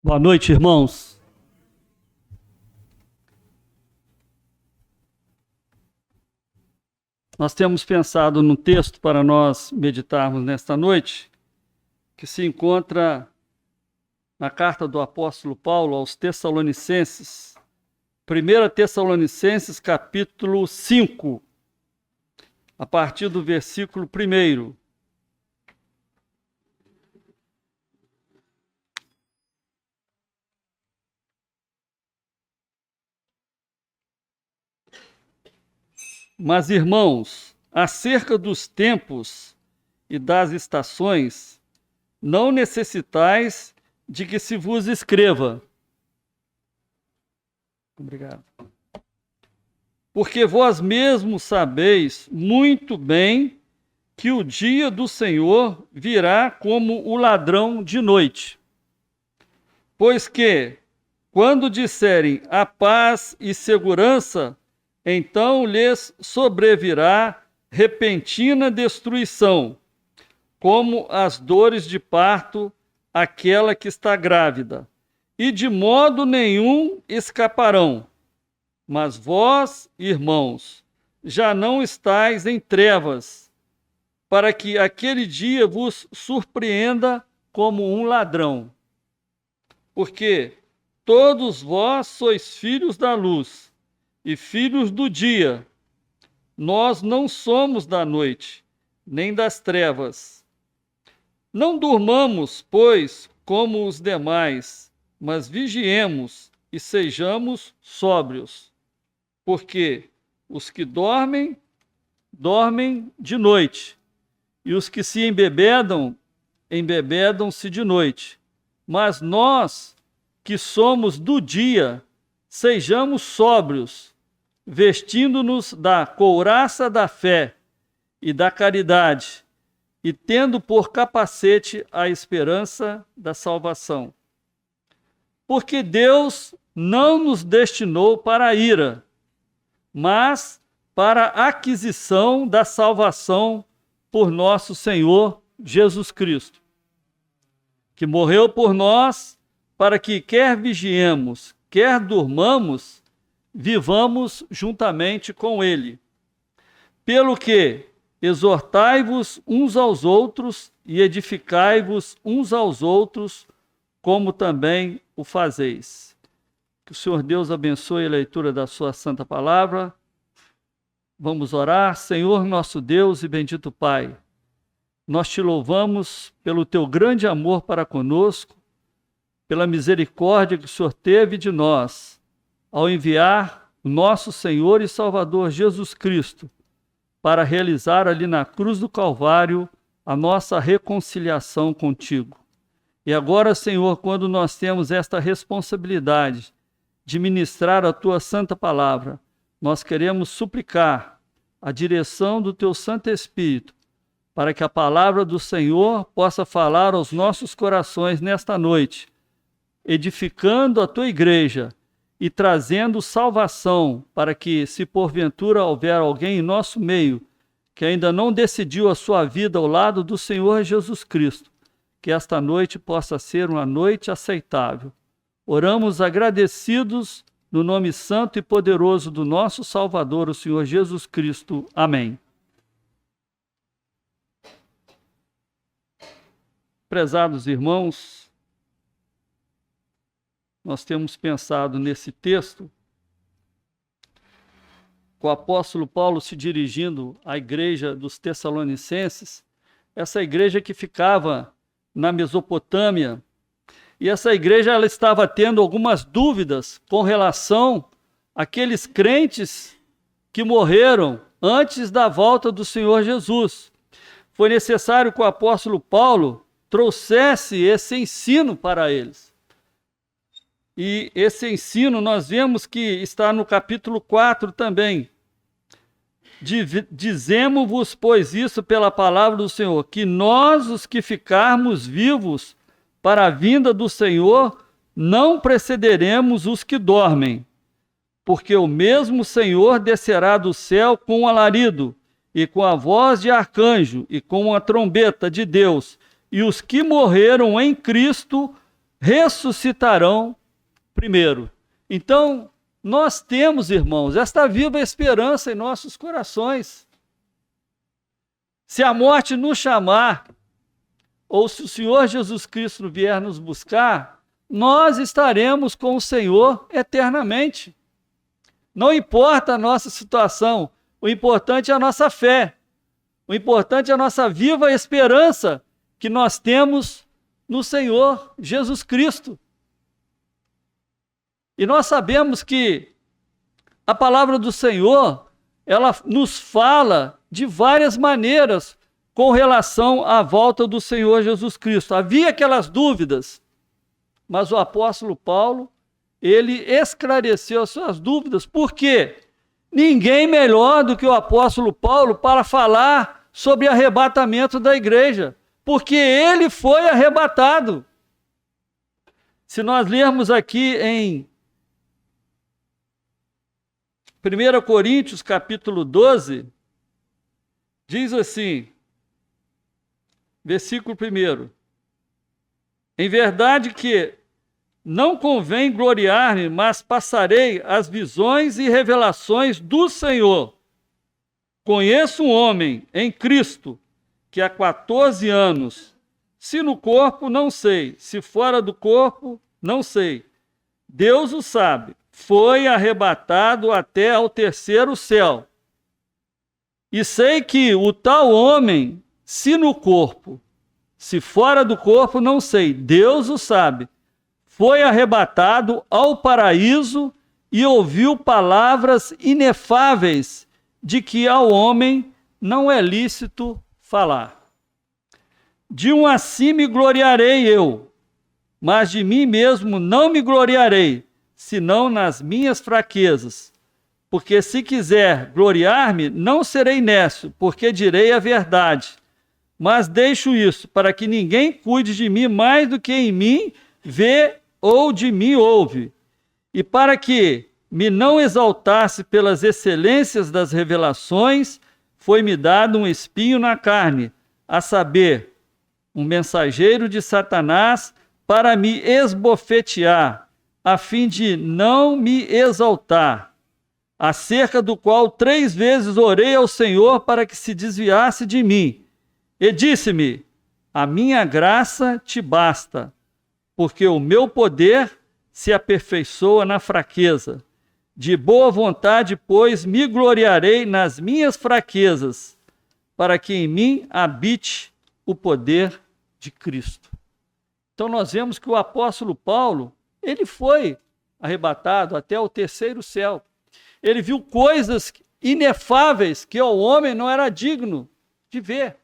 Boa noite, irmãos. Nós temos pensado no texto para nós meditarmos nesta noite, que se encontra na carta do apóstolo Paulo aos Tessalonicenses, 1 Tessalonicenses capítulo 5, a partir do versículo 1. Mas, irmãos, acerca dos tempos e das estações, não necessitais de que se vos escreva. Obrigado. Porque vós mesmos sabeis muito bem que o dia do Senhor virá como o ladrão de noite. Pois que, quando disserem a paz e segurança, então lhes sobrevirá repentina destruição, como as dores de parto àquela que está grávida, e de modo nenhum escaparão. Mas vós, irmãos, já não estáis em trevas, para que aquele dia vos surpreenda como um ladrão. Porque todos vós sois filhos da luz e filhos do dia. Nós não somos da noite, nem das trevas. Não durmamos, pois, como os demais, mas vigiemos e sejamos sóbrios. Porque os que dormem, dormem de noite, e os que se embebedam, embebedam-se de noite. Mas nós, que somos do dia, sejamos sóbrios, vestindo-nos da couraça da fé e da caridade, e tendo por capacete a esperança da salvação. Porque Deus não nos destinou para a ira, mas para a aquisição da salvação por nosso Senhor Jesus Cristo, que morreu por nós, para que quer vigiemos, quer durmamos, vivamos juntamente com ele. Pelo que exortai-vos uns aos outros e edificai-vos uns aos outros, como também o fazeis. Que o Senhor Deus abençoe a leitura da sua santa palavra. Vamos orar. Senhor nosso Deus e bendito Pai, nós te louvamos pelo teu grande amor para conosco, pela misericórdia que o Senhor teve de nós, ao enviar o nosso Senhor e Salvador Jesus Cristo para realizar ali na cruz do Calvário a nossa reconciliação contigo. E agora, Senhor, quando nós temos esta responsabilidade de ministrar a tua santa palavra, nós queremos suplicar a direção do teu Santo Espírito para que a palavra do Senhor possa falar aos nossos corações nesta noite, edificando a tua igreja e trazendo salvação para que, se porventura houver alguém em nosso meio que ainda não decidiu a sua vida ao lado do Senhor Jesus Cristo, que esta noite possa ser uma noite aceitável. Oramos agradecidos no nome santo e poderoso do nosso Salvador, o Senhor Jesus Cristo. Amém. Prezados irmãos, nós temos pensado nesse texto, com o apóstolo Paulo se dirigindo à igreja dos Tessalonicenses, essa igreja que ficava na Mesopotâmia, e essa igreja ela estava tendo algumas dúvidas com relação àqueles crentes que morreram antes da volta do Senhor Jesus. Foi necessário que o apóstolo Paulo trouxesse esse ensino para eles. E esse ensino nós vemos que está no capítulo 4 também. Dizemo-vos, pois, isso pela palavra do Senhor, que nós, os que ficarmos vivos para a vinda do Senhor, não precederemos os que dormem. Porque o mesmo Senhor descerá do céu com um alarido, e com a voz de arcanjo, e com a trombeta de Deus, e os que morreram em Cristo ressuscitarão primeiro. Então, nós temos, irmãos, esta viva esperança em nossos corações. Se a morte nos chamar, ou se o Senhor Jesus Cristo vier nos buscar, nós estaremos com o Senhor eternamente. Não importa a nossa situação, o importante é a nossa fé. O importante é a nossa viva esperança que nós temos no Senhor Jesus Cristo. E nós sabemos que a palavra do Senhor, ela nos fala de várias maneiras com relação à volta do Senhor Jesus Cristo. Havia aquelas dúvidas, mas o apóstolo Paulo, ele esclareceu as suas dúvidas. Por quê? Ninguém melhor do que o apóstolo Paulo para falar sobre arrebatamento da igreja, porque ele foi arrebatado. Se nós lermos aqui em 1 Coríntios, capítulo 12, diz assim, versículo 1: em verdade que não convém gloriar-me, mas passarei as visões e revelações do Senhor. Conheço um homem em Cristo que há 14 anos, se no corpo, não sei, se fora do corpo, não sei. Deus o sabe, foi arrebatado até ao terceiro céu. E sei que o tal homem, se no corpo, se fora do corpo, não sei, Deus o sabe, foi arrebatado ao paraíso e ouviu palavras inefáveis de que ao homem não é lícito falar. De um assim me gloriarei eu, mas de mim mesmo não me gloriarei, senão nas minhas fraquezas. Porque se quiser gloriar-me, não serei nécio, porque direi a verdade. Mas deixo isso, para que ninguém cuide de mim mais do que em mim vê ou de mim ouve. E para que me não exaltasse pelas excelências das revelações, foi-me dado um espinho na carne, a saber, um mensageiro de Satanás, para me esbofetear, a fim de não me exaltar, acerca do qual 3 vezes orei ao Senhor para que se desviasse de mim. E disse-me, a minha graça te basta, porque o meu poder se aperfeiçoa na fraqueza. De boa vontade, pois, me gloriarei nas minhas fraquezas, para que em mim habite o poder de Cristo. Então nós vemos que o apóstolo Paulo, ele foi arrebatado até o terceiro céu. Ele viu coisas inefáveis que o homem não era digno de ver.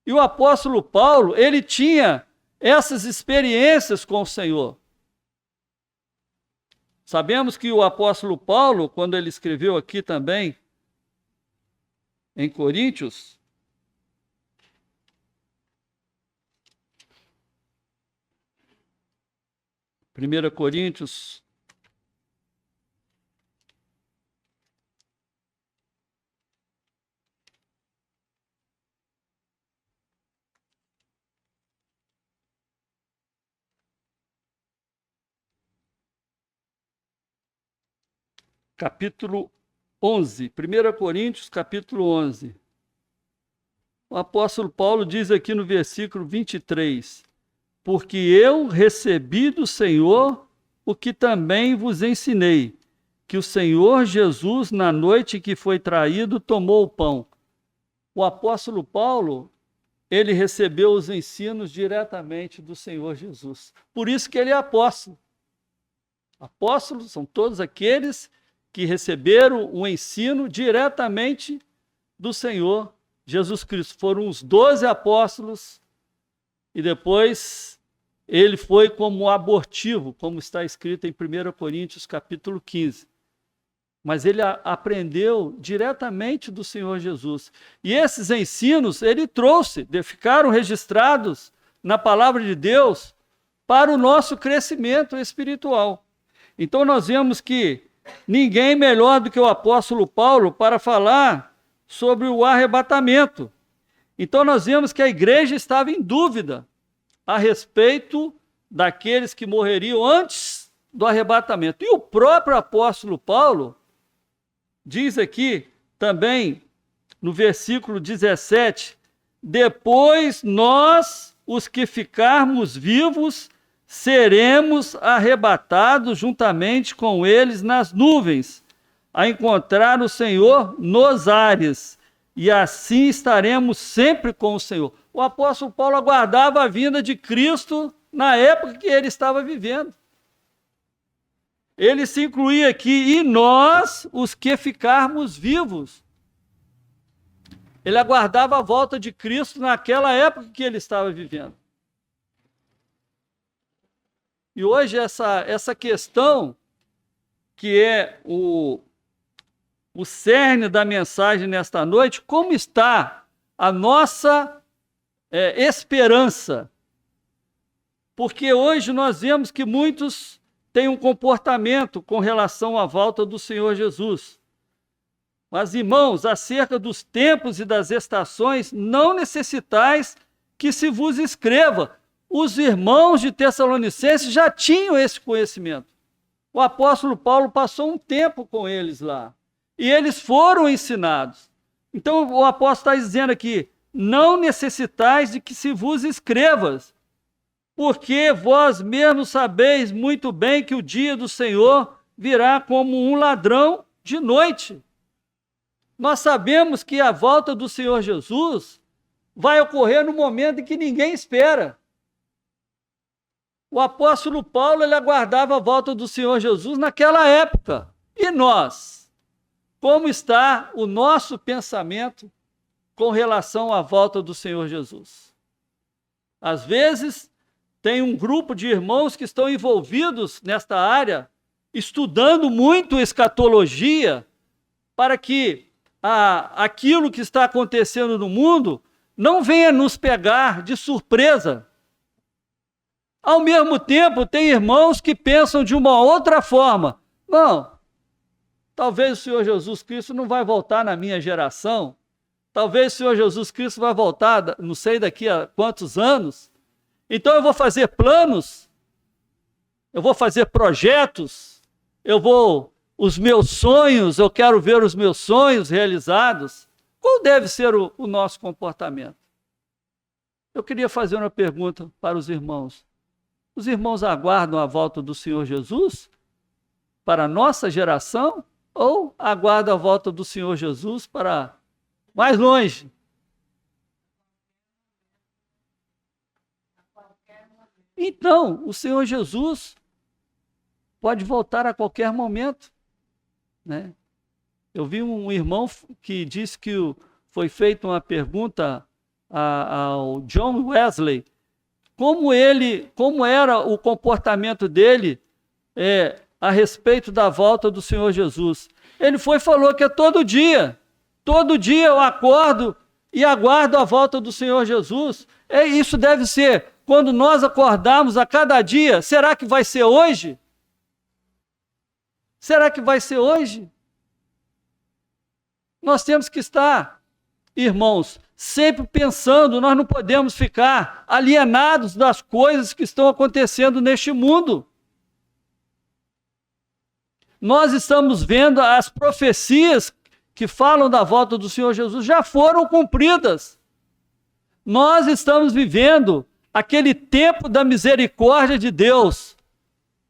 E o apóstolo Paulo, ele tinha essas experiências com o Senhor. Sabemos que o apóstolo Paulo, quando ele escreveu aqui também, em Coríntios, Primeira Coríntios, capítulo 11, 1 Coríntios, capítulo 11. O apóstolo Paulo diz aqui no versículo 23, porque eu recebi do Senhor o que também vos ensinei, que o Senhor Jesus, na noite que foi traído, tomou o pão. O apóstolo Paulo, ele recebeu os ensinos diretamente do Senhor Jesus. Por isso que ele é apóstolo. Apóstolos são todos aqueles que receberam o ensino diretamente do Senhor Jesus Cristo. Foram os 12 apóstolos e depois ele foi como abortivo, como está escrito em 1 Coríntios capítulo 15. Mas ele aprendeu diretamente do Senhor Jesus. E esses ensinos ele trouxe, ficaram registrados na palavra de Deus para o nosso crescimento espiritual. Então nós vemos que ninguém melhor do que o apóstolo Paulo para falar sobre o arrebatamento. Então nós vemos que a igreja estava em dúvida a respeito daqueles que morreriam antes do arrebatamento. E o próprio apóstolo Paulo diz aqui também, no versículo 17, depois nós, os que ficarmos vivos, seremos arrebatados juntamente com eles nas nuvens, a encontrar o Senhor nos ares, e assim estaremos sempre com o Senhor. O apóstolo Paulo aguardava a vinda de Cristo na época que ele estava vivendo. Ele se incluía aqui, e nós, os que ficarmos vivos. Ele aguardava a volta de Cristo naquela época que ele estava vivendo. E hoje essa questão, que é o cerne da mensagem nesta noite, como está a nossa esperança? Porque hoje nós vemos que muitos têm um comportamento com relação à volta do Senhor Jesus. Mas, irmãos, acerca dos tempos e das estações, não necessitais que se vos escreva. Os irmãos de Tessalonicenses já tinham esse conhecimento. O apóstolo Paulo passou um tempo com eles lá. E eles foram ensinados. Então, o apóstolo está dizendo aqui, não necessitais de que se vos escrevas, porque vós mesmos sabeis muito bem que o dia do Senhor virá como um ladrão de noite. Nós sabemos que a volta do Senhor Jesus vai ocorrer no momento em que ninguém espera. O apóstolo Paulo, ele aguardava a volta do Senhor Jesus naquela época. E nós? Como está o nosso pensamento com relação à volta do Senhor Jesus? Às vezes, tem um grupo de irmãos que estão envolvidos nesta área, estudando muito escatologia, para que aquilo que está acontecendo no mundo não venha nos pegar de surpresa. Ao mesmo tempo, tem irmãos que pensam de uma outra forma. Não, talvez o Senhor Jesus Cristo não vai voltar na minha geração, talvez o Senhor Jesus Cristo vai voltar, não sei daqui a quantos anos, então eu vou fazer planos, eu vou fazer projetos, os meus sonhos, eu quero ver os meus sonhos realizados. Qual deve ser o nosso comportamento? Eu queria fazer uma pergunta para os irmãos. Os irmãos aguardam a volta do Senhor Jesus para a nossa geração ou aguardam a volta do Senhor Jesus para mais longe? Então, o Senhor Jesus pode voltar a qualquer momento, né? Eu vi um irmão que disse que foi feita uma pergunta ao John Wesley, como era o comportamento dele a respeito da volta do Senhor Jesus. Ele falou que é todo dia eu acordo e aguardo a volta do Senhor Jesus. Isso deve ser, quando nós acordarmos a cada dia, será que vai ser hoje? Será que vai ser hoje? Nós temos que estar, irmãos, sempre pensando, nós não podemos ficar alienados das coisas que estão acontecendo neste mundo. Nós estamos vendo as profecias que falam da volta do Senhor Jesus já foram cumpridas. Nós estamos vivendo aquele tempo da misericórdia de Deus,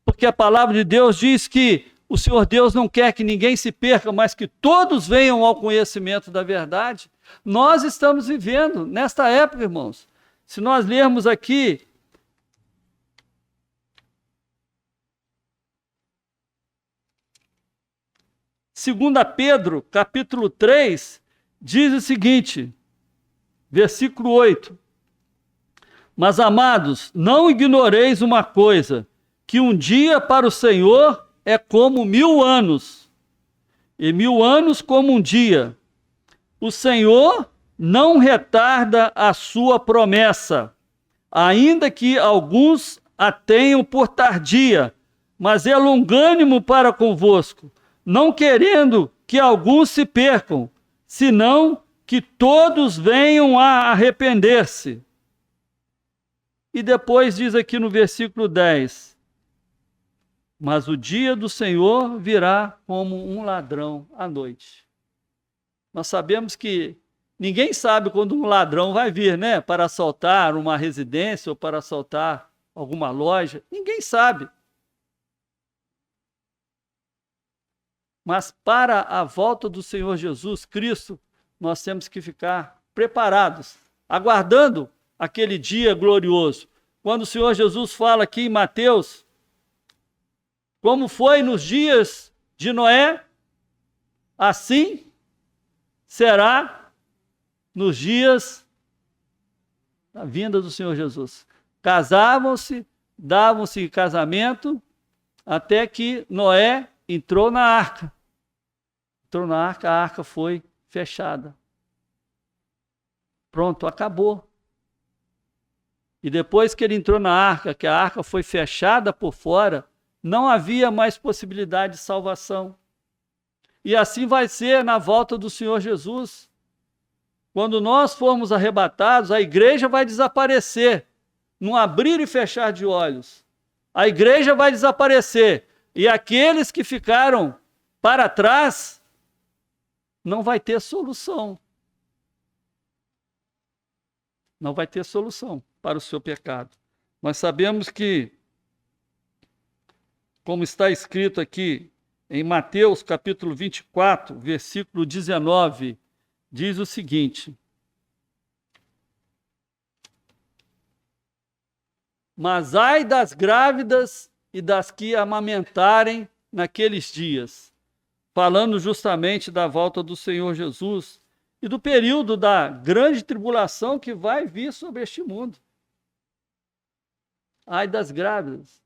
porque a palavra de Deus diz que o Senhor Deus não quer que ninguém se perca, mas que todos venham ao conhecimento da verdade. Nós estamos vivendo nesta época, irmãos. Se nós lermos aqui, segunda Pedro, capítulo 3, diz o seguinte, versículo 8. Mas, amados, não ignoreis uma coisa, que um dia para o Senhor é como 1000 anos, e 1000 anos como um dia. O Senhor não retarda a sua promessa, ainda que alguns a tenham por tardia, mas é longânimo para convosco, não querendo que alguns se percam, senão que todos venham a arrepender-se. E depois diz aqui no versículo 10: mas o dia do Senhor virá como um ladrão à noite. Nós sabemos que ninguém sabe quando um ladrão vai vir, né? Para assaltar uma residência ou para assaltar alguma loja. Ninguém sabe. Mas para a volta do Senhor Jesus Cristo, nós temos que ficar preparados, aguardando aquele dia glorioso. Quando o Senhor Jesus fala aqui em Mateus, como foi nos dias de Noé, assim será nos dias da vinda do Senhor Jesus. Casavam-se, davam-se casamento, até que Noé entrou na arca. Entrou na arca, a arca foi fechada. Pronto, acabou. E depois que ele entrou na arca, que a arca foi fechada por fora, não havia mais possibilidade de salvação. E assim vai ser na volta do Senhor Jesus. Quando nós formos arrebatados, a igreja vai desaparecer, num abrir e fechar de olhos. A igreja vai desaparecer. E aqueles que ficaram para trás, não vai ter solução. Não vai ter solução para o seu pecado. Nós sabemos que, como está escrito aqui em Mateus capítulo 24, versículo 19, diz o seguinte: mas ai das grávidas e das que amamentarem naqueles dias, falando justamente da volta do Senhor Jesus e do período da grande tribulação que vai vir sobre este mundo. Ai das grávidas.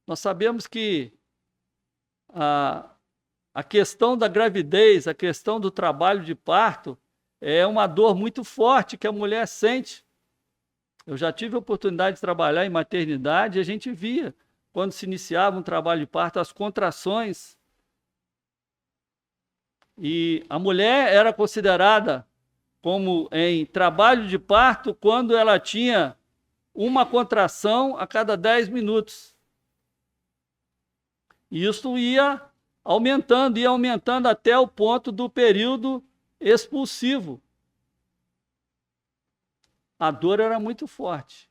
Nós sabemos que a questão da gravidez, a questão do trabalho de parto, é uma dor muito forte que a mulher sente. Eu já tive a oportunidade de trabalhar em maternidade e a gente via, quando se iniciava um trabalho de parto, as contrações. E a mulher era considerada como em trabalho de parto quando ela tinha uma contração a cada 10 minutos. E isso ia aumentando até o ponto do período expulsivo. A dor era muito forte.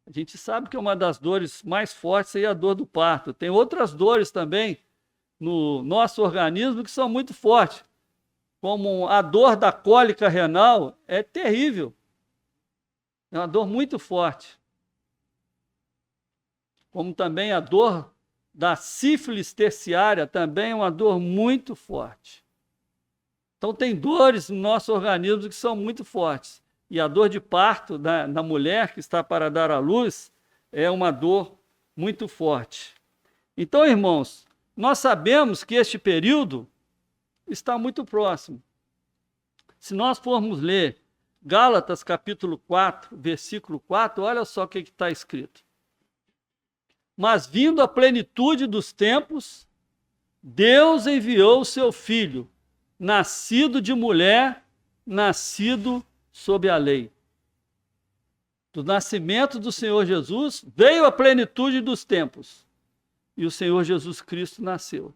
A gente sabe que uma das dores mais fortes é a dor do parto. Tem outras dores também no nosso organismo que são muito fortes, como a dor da cólica renal, é terrível. É uma dor muito forte. Como também a dor da sífilis terciária, também é uma dor muito forte. Então tem dores no nosso organismo que são muito fortes. E a dor de parto da mulher que está para dar à luz é uma dor muito forte. Então, irmãos, nós sabemos que este período está muito próximo. Se nós formos ler Gálatas capítulo 4, versículo 4, olha só o que está escrito. Mas vindo a plenitude dos tempos, Deus enviou o seu Filho, nascido de mulher, nascido sob a lei. Do nascimento do Senhor Jesus, veio a plenitude dos tempos. E o Senhor Jesus Cristo nasceu.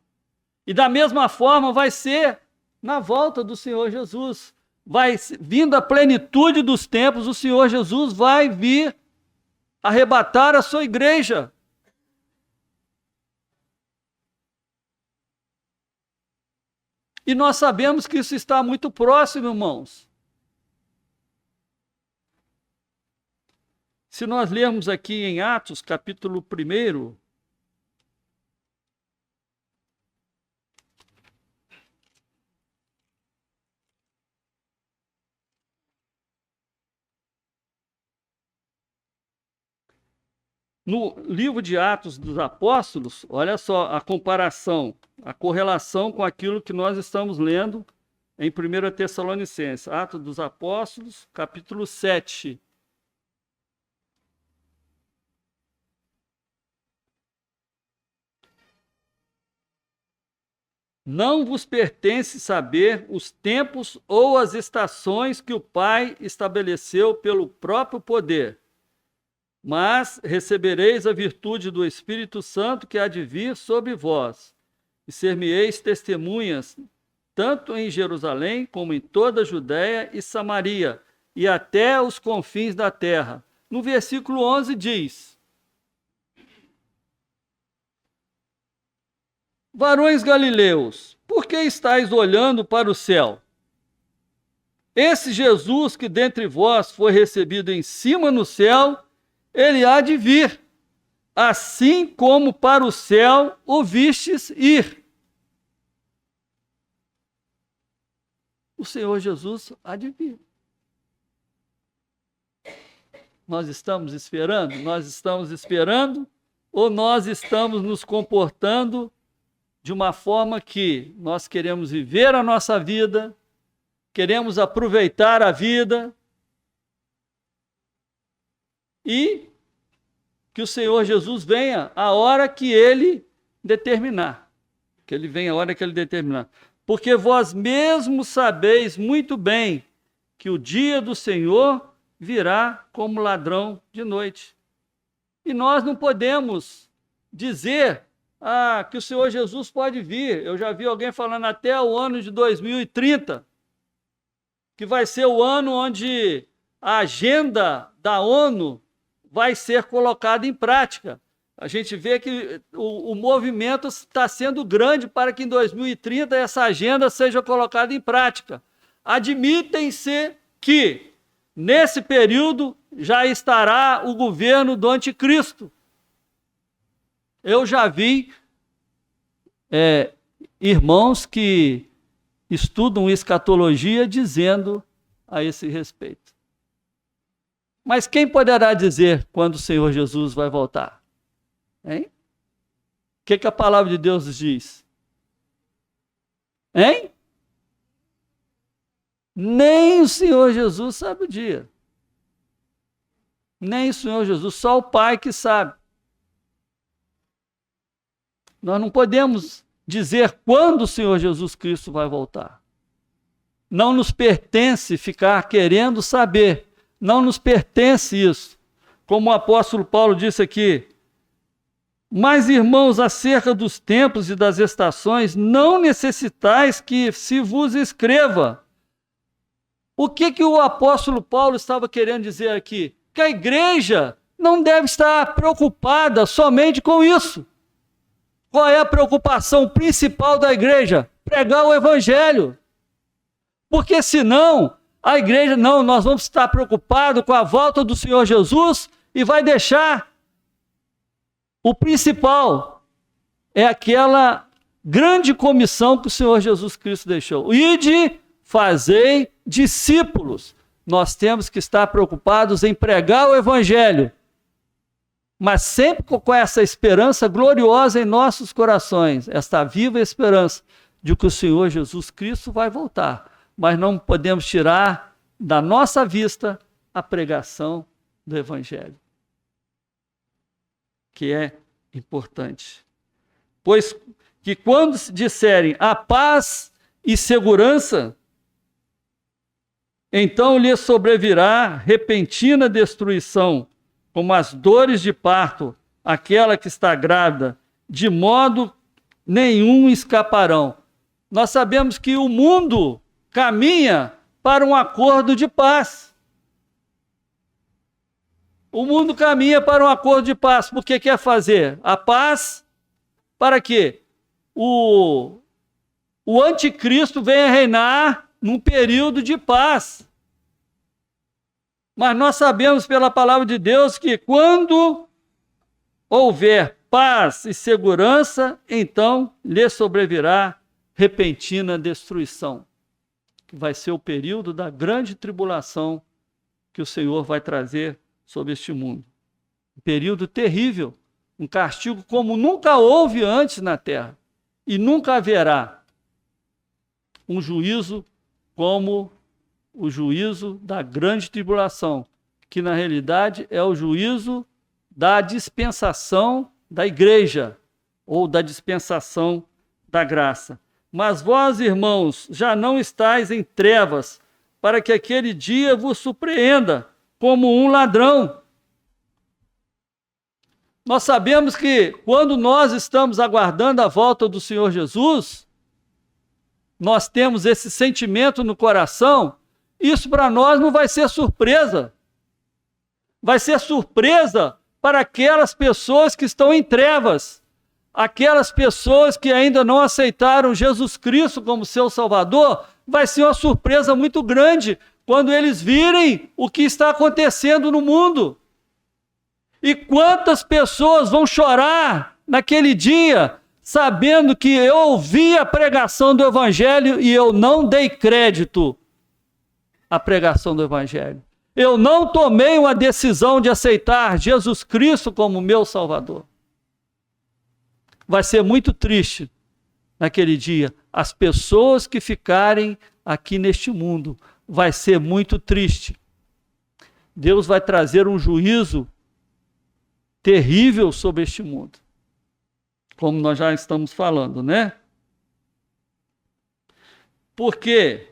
E da mesma forma vai ser na volta do Senhor Jesus. Vai vindo a plenitude dos tempos, o Senhor Jesus vai vir arrebatar a sua igreja. E nós sabemos que isso está muito próximo, irmãos. Se nós lermos aqui em Atos, capítulo 1, no livro de Atos dos Apóstolos, olha só a comparação, a correlação com aquilo que nós estamos lendo em 1 Tessalonicenses. Atos dos Apóstolos, capítulo 7. Não vos pertence saber os tempos ou as estações que o Pai estabeleceu pelo próprio poder. Mas recebereis a virtude do Espírito Santo que há de vir sobre vós, e ser-me-eis testemunhas, tanto em Jerusalém como em toda a Judéia e Samaria, e até os confins da terra. No versículo 11 diz: varões galileus, por que estáis olhando para o céu? Esse Jesus que dentre vós foi recebido em cima no céu, ele há de vir, assim como para o céu o vistes ir. O Senhor Jesus há de vir. Nós estamos esperando? Nós estamos esperando ou nós estamos nos comportando de uma forma que nós queremos viver a nossa vida, queremos aproveitar a vida e que o Senhor Jesus venha a hora que Ele determinar. Que Ele venha a hora que Ele determinar. Porque vós mesmos sabeis muito bem que o dia do Senhor virá como ladrão de noite. E nós não podemos dizer que o Senhor Jesus pode vir. Eu já vi alguém falando até o ano de 2030, que vai ser o ano onde a agenda da ONU vai ser colocada em prática. A gente vê que o movimento está sendo grande para que em 2030 essa agenda seja colocada em prática. Admitem-se que, nesse período, já estará o governo do anticristo. Eu já vi irmãos que estudam escatologia dizendo a esse respeito. Mas quem poderá dizer quando o Senhor Jesus vai voltar? Hein? O que a palavra de Deus diz? Hein? Nem o Senhor Jesus sabe o dia. Nem o Senhor Jesus, só o Pai que sabe. Nós não podemos dizer quando o Senhor Jesus Cristo vai voltar. Não nos pertence ficar querendo saber. Não nos pertence isso. Como o apóstolo Paulo disse aqui: mas, irmãos, acerca dos tempos e das estações, não necessitais que se vos escreva. O que o apóstolo Paulo estava querendo dizer aqui? Que a igreja não deve estar preocupada somente com isso. Qual é a preocupação principal da igreja? Pregar o evangelho. Porque senão, a igreja, não, nós vamos estar preocupados com a volta do Senhor Jesus e vai deixar o principal, é aquela grande comissão que o Senhor Jesus Cristo deixou. Ide, fazei discípulos. Nós temos que estar preocupados em pregar o evangelho, mas sempre com essa esperança gloriosa em nossos corações, esta viva esperança de que o Senhor Jesus Cristo vai voltar. Mas não podemos tirar da nossa vista a pregação do evangelho, que é importante. Pois que quando disserem a paz e segurança, então lhe sobrevirá repentina destruição, como as dores de parto, aquela que está grávida, de modo nenhum escaparão. Nós sabemos que o mundo caminha para um acordo de paz. O mundo caminha para um acordo de paz, porque quer fazer a paz para que o anticristo venha reinar num período de paz. Mas nós sabemos pela palavra de Deus que quando houver paz e segurança, então lhe sobrevirá repentina destruição, que vai ser o período da grande tribulação que o Senhor vai trazer sobre este mundo. Um período terrível, um castigo como nunca houve antes na terra, e nunca haverá um juízo como o juízo da grande tribulação, que na realidade é o juízo da dispensação da igreja, ou da dispensação da graça. Mas vós, irmãos, já não estáis em trevas, para que aquele dia vos surpreenda como um ladrão. Nós sabemos que quando nós estamos aguardando a volta do Senhor Jesus, nós temos esse sentimento no coração, isso para nós não vai ser surpresa. Vai ser surpresa para aquelas pessoas que estão em trevas, aquelas pessoas que ainda não aceitaram Jesus Cristo como seu Salvador. Vai ser uma surpresa muito grande quando eles virem o que está acontecendo no mundo. E quantas pessoas vão chorar naquele dia, sabendo que eu ouvi a pregação do Evangelho e eu não dei crédito à pregação do Evangelho. Eu não tomei uma decisão de aceitar Jesus Cristo como meu Salvador. Vai ser muito triste naquele dia. As pessoas que ficarem aqui neste mundo, vai ser muito triste. Deus vai trazer um juízo terrível sobre este mundo. Como nós já estamos falando, né? Porque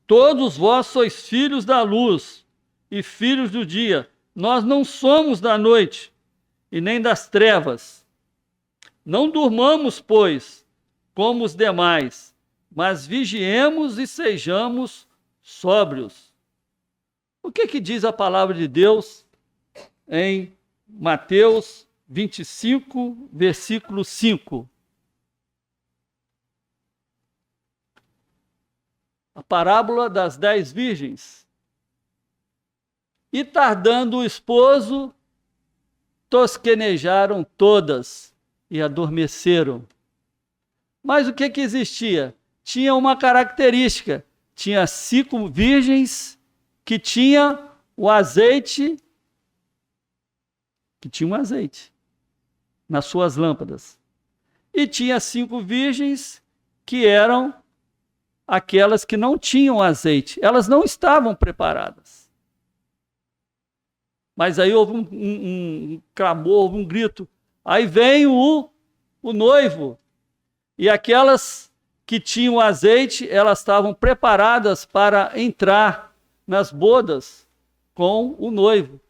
todos vós sois filhos da luz e filhos do dia. Nós não somos da noite e nem das trevas. Não durmamos, pois, como os demais, mas vigiemos e sejamos sóbrios. O que diz a palavra de Deus em Mateus 25, versículo 5? A parábola das 10 virgens. E tardando o esposo, tosquenejaram todas e adormeceram. Mas o que existia? Tinha uma característica. Tinha 5 virgens que tinham o azeite, nas suas lâmpadas. E tinha 5 virgens que eram aquelas que não tinham azeite. Elas não estavam preparadas. Mas aí houve um clamor, houve um grito. Aí vem o noivo. E aquelas que tinham azeite, elas estavam preparadas para entrar nas bodas com o noivo.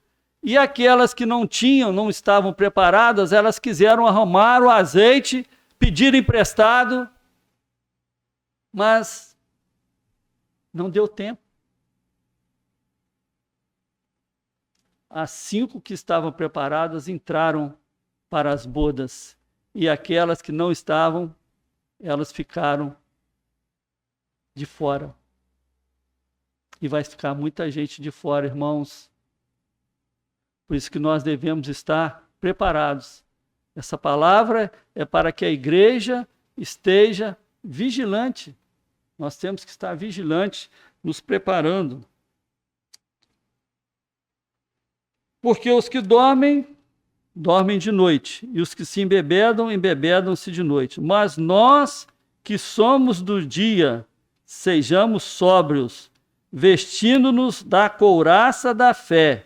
E aquelas que não tinham, não estavam preparadas, elas quiseram arrumar o azeite, pedir emprestado, mas não deu tempo. As 5 que estavam preparadas entraram para as bodas, e aquelas que não estavam, elas ficaram de fora. E vai ficar muita gente de fora, irmãos. Por isso que nós devemos estar preparados. Essa palavra é para que a igreja esteja vigilante. Nós temos que estar vigilantes, nos preparando. Porque os que dormem, dormem de noite, e os que se embebedam, embebedam-se de noite. Mas nós que somos do dia, sejamos sóbrios, vestindo-nos da couraça da fé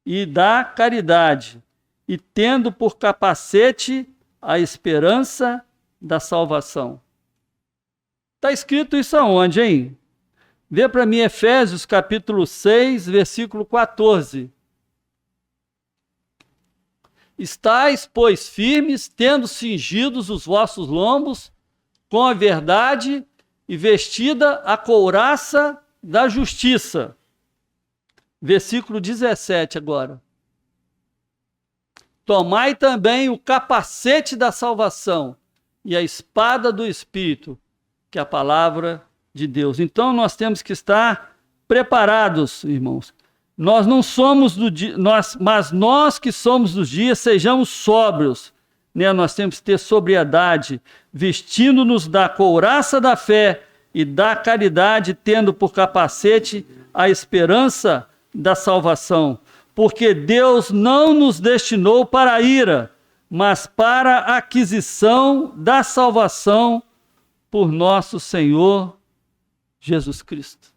e da caridade, e tendo por capacete a esperança da salvação. Está escrito isso aonde, hein? Vê para mim Efésios capítulo 6, versículo 14. Estais, pois, firmes, tendo cingidos os vossos lombos com a verdade e vestida a couraça da justiça. Versículo 17 agora. Tomai também o capacete da salvação e a espada do Espírito, que é a palavra de Deus. Então nós temos que estar preparados, irmãos. Nós não somos do dia, mas nós que somos dos dias, sejamos sóbrios, né? Nós temos que ter sobriedade, vestindo-nos da couraça da fé e da caridade, tendo por capacete a esperança da salvação. Porque Deus não nos destinou para a ira, mas para a aquisição da salvação por nosso Senhor Jesus Cristo.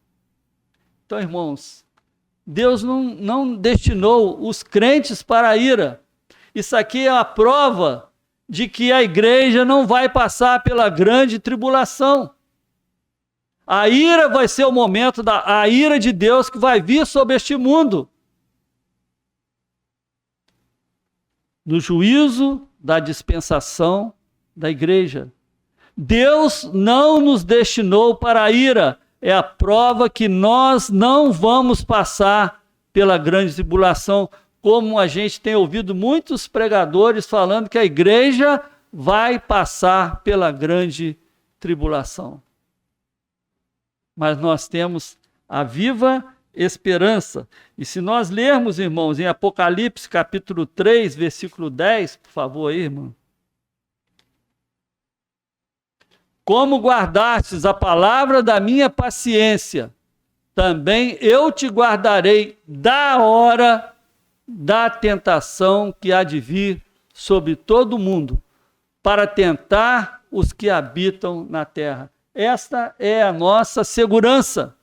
Então, irmãos, Deus não destinou os crentes para a ira. Isso aqui é a prova de que a igreja não vai passar pela grande tribulação. A ira vai ser o momento a ira de Deus que vai vir sobre este mundo. no juízo da dispensação da igreja. Deus não nos destinou para a ira, é a prova que nós não vamos passar pela grande tribulação, como a gente tem ouvido muitos pregadores falando que a igreja vai passar pela grande tribulação. Mas nós temos a viva esperança. E se nós lermos, irmãos, em Apocalipse capítulo 3, versículo 10, por favor, aí, irmão. Como guardastes a palavra da minha paciência, também eu te guardarei da hora da tentação que há de vir sobre todo o mundo, para tentar os que habitam na terra. Esta é a nossa segurança,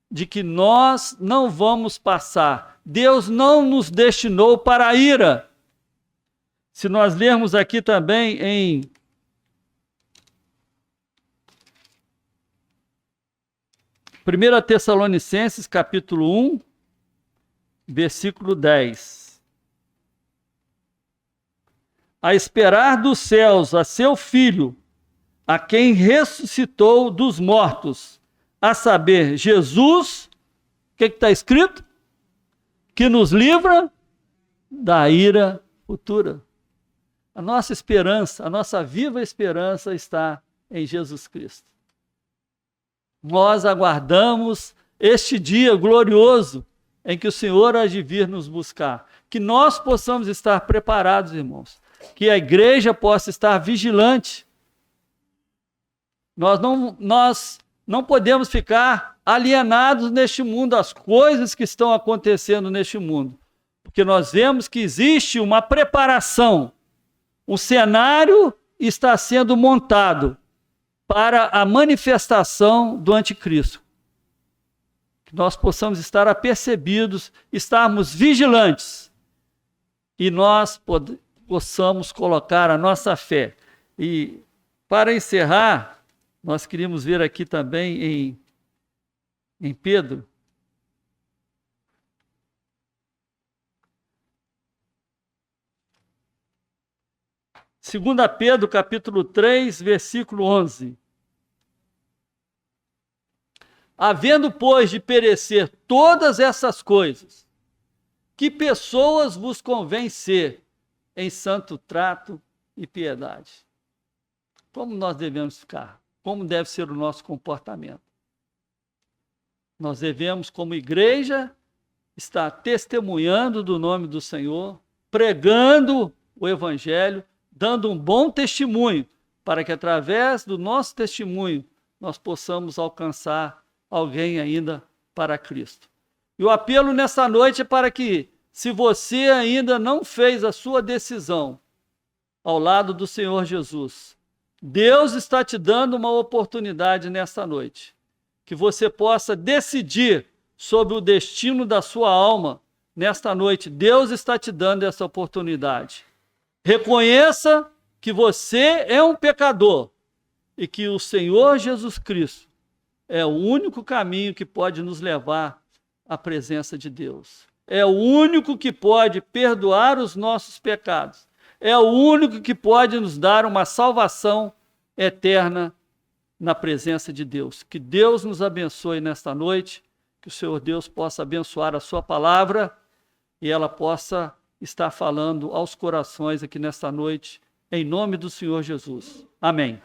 de que nós não vamos passar. Deus não nos destinou para a ira. Se nós lermos aqui também em 1 Tessalonicenses, capítulo 1, versículo 10. A esperar dos céus a seu Filho, a quem ressuscitou dos mortos, a saber, Jesus, o que está escrito? Que nos livra da ira futura. A nossa esperança, a nossa viva esperança está em Jesus Cristo. Nós aguardamos este dia glorioso em que o Senhor há de vir nos buscar. Que nós possamos estar preparados, irmãos. Que a igreja possa estar vigilante. Nós não podemos ficar alienados neste mundo, as coisas que estão acontecendo neste mundo. Porque nós vemos que existe uma preparação. O cenário está sendo montado para a manifestação do anticristo. Que nós possamos estar apercebidos, estarmos vigilantes e nós possamos colocar a nossa fé. E para encerrar, nós queríamos ver aqui também em Pedro. Segunda Pedro, capítulo 3, versículo 11. Havendo, pois, de perecer todas essas coisas, que pessoas vos convém ser em santo trato e piedade? Como nós devemos ficar? Como deve ser o nosso comportamento? Nós devemos, como igreja, estar testemunhando do nome do Senhor, pregando o Evangelho, dando um bom testemunho, para que através do nosso testemunho nós possamos alcançar alguém ainda para Cristo. E o apelo nessa noite é para que, se você ainda não fez a sua decisão ao lado do Senhor Jesus, Deus está te dando uma oportunidade nessa noite, que você possa decidir sobre o destino da sua alma nesta noite. Deus está te dando essa oportunidade. Reconheça que você é um pecador e que o Senhor Jesus Cristo é o único caminho que pode nos levar à presença de Deus. É o único que pode perdoar os nossos pecados. É o único que pode nos dar uma salvação eterna na presença de Deus. Que Deus nos abençoe nesta noite, que o Senhor Deus possa abençoar a sua palavra e ela possa estar falando aos corações aqui nesta noite, em nome do Senhor Jesus. Amém.